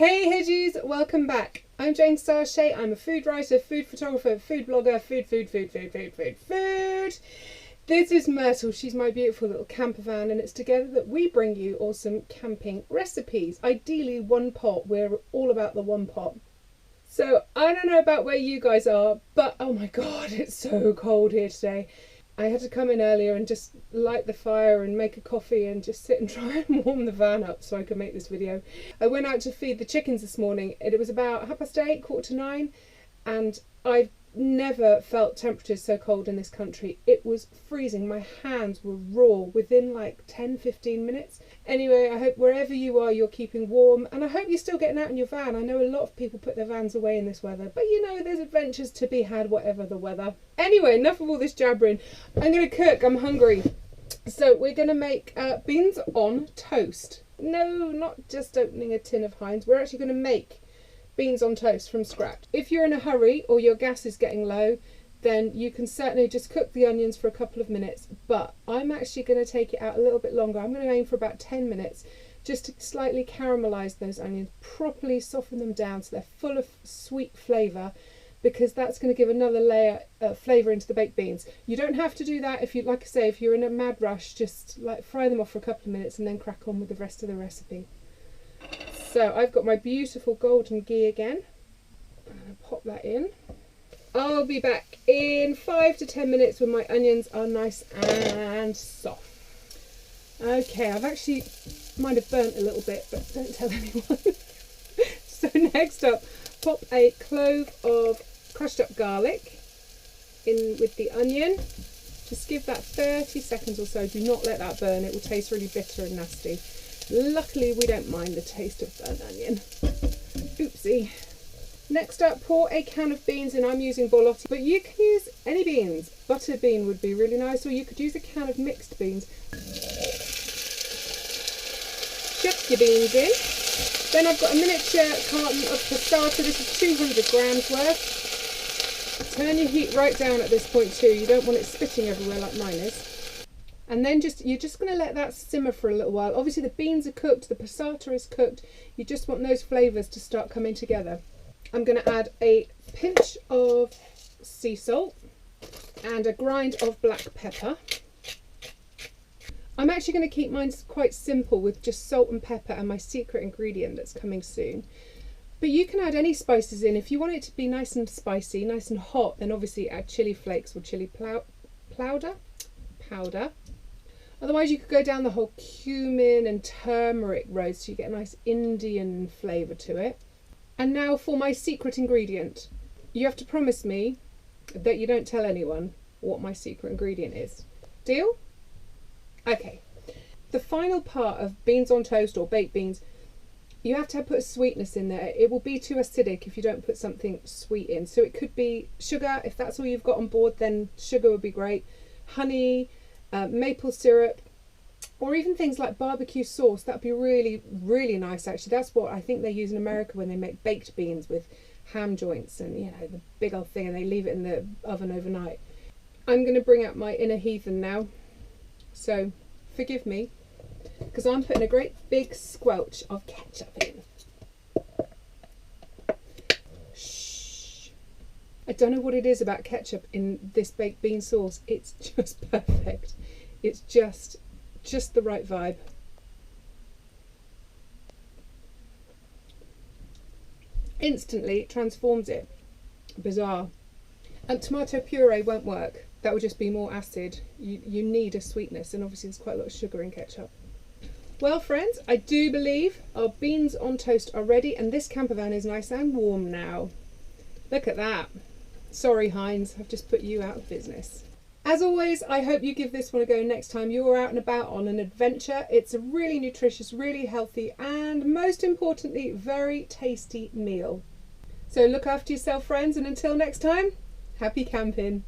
Hey Hedgies, welcome back. I'm Jane Starshade. I'm a food writer, food photographer, food blogger, food. This is Myrtle. She's my beautiful little camper van, and it's together that we bring you awesome camping recipes. Ideally one pot. We're all about the one pot. So I don't know about where you guys are, but oh my god, it's so cold here today. I had to come in earlier and just light the fire and make a coffee and just sit and try and warm the van up so I could make this video. I went out to feed the chickens this morning and it was about 8:30, 8:45, and I've never felt temperatures so cold in this country. It was freezing. My hands were raw within like 10-15 minutes. Anyway, I hope wherever you are you're keeping warm, and I hope you're still getting out in your van. I know a lot of people put their vans away in this weather, but you know, there's adventures to be had whatever the weather. Anyway, enough of all this jabbering. I'm going to cook. I'm hungry. So we're going to make beans on toast. No, not just opening a tin of Heinz. We're actually going to make beans on toast from scratch. If you're in a hurry or your gas is getting low, then you can certainly just cook the onions for a couple of minutes, but I'm actually going to take it out a little bit longer. I'm going to aim for about 10 minutes just to slightly caramelize those onions, properly soften them down so they're full of sweet flavour, because that's going to give another layer of flavour into the baked beans. You don't have to do that if you, like I say, if you're in a mad rush, just like fry them off for a couple of minutes and then crack on with the rest of the recipe. So I've got my beautiful golden ghee again. I'm going to pop that in. I'll be back in 5 to 10 minutes when my onions are nice and soft. Okay, I've actually, might have burnt a little bit, but don't tell anyone. So next up, pop a clove of crushed up garlic in with the onion. Just give that 30 seconds or so. Do not let that burn. It will taste really bitter and nasty. Luckily, we don't mind the taste of burnt onion. Oopsie. Next up, pour a can of beans in. I'm using Borlotti, but you can use any beans. Butter bean would be really nice, or you could use a can of mixed beans. Chuck your beans in. Then I've got a miniature carton of passata. This is 200 grams worth. Turn your heat right down at this point too. You don't want it spitting everywhere like mine is. And then you're just going to let that simmer for a little while. Obviously the beans are cooked, the passata is cooked. You just want those flavours to start coming together. I'm going to add a pinch of sea salt and a grind of black pepper. I'm actually going to keep mine quite simple with just salt and pepper and my secret ingredient that's coming soon. But you can add any spices in. If you want it to be nice and spicy, nice and hot, then obviously add chili flakes or chili powder. Otherwise you could go down the whole cumin and turmeric road so you get a nice Indian flavour to it. And now for my secret ingredient. You have to promise me that you don't tell anyone what my secret ingredient is. Deal? Okay. The final part of beans on toast or baked beans, you have to put a sweetness in there. It will be too acidic if you don't put something sweet in. So it could be sugar. If that's all you've got on board, then sugar would be great. Honey, maple syrup, or even things like barbecue sauce. That'd be really, really nice actually. That's what I think they use in America when they make baked beans with ham joints and, you know, the big old thing, and they leave it in the oven overnight. I'm going to bring out my inner heathen now, so forgive me, because I'm putting a great big squelch of ketchup in. Shh. I don't know what it is about ketchup in this baked bean sauce. It's just perfect. It's just the right vibe. Instantly it transforms it. Bizarre. And tomato puree won't work. That would just be more acid. You need a sweetness, and obviously there's quite a lot of sugar in ketchup. Well friends, I do believe our beans on toast are ready, and this camper van is nice and warm now. Look at that. Sorry Heinz, I've just put you out of business. As always, I hope you give this one a go next time you're out and about on an adventure. It's a really nutritious, really healthy, and most importantly, very tasty meal. So look after yourself friends, and until next time, happy camping.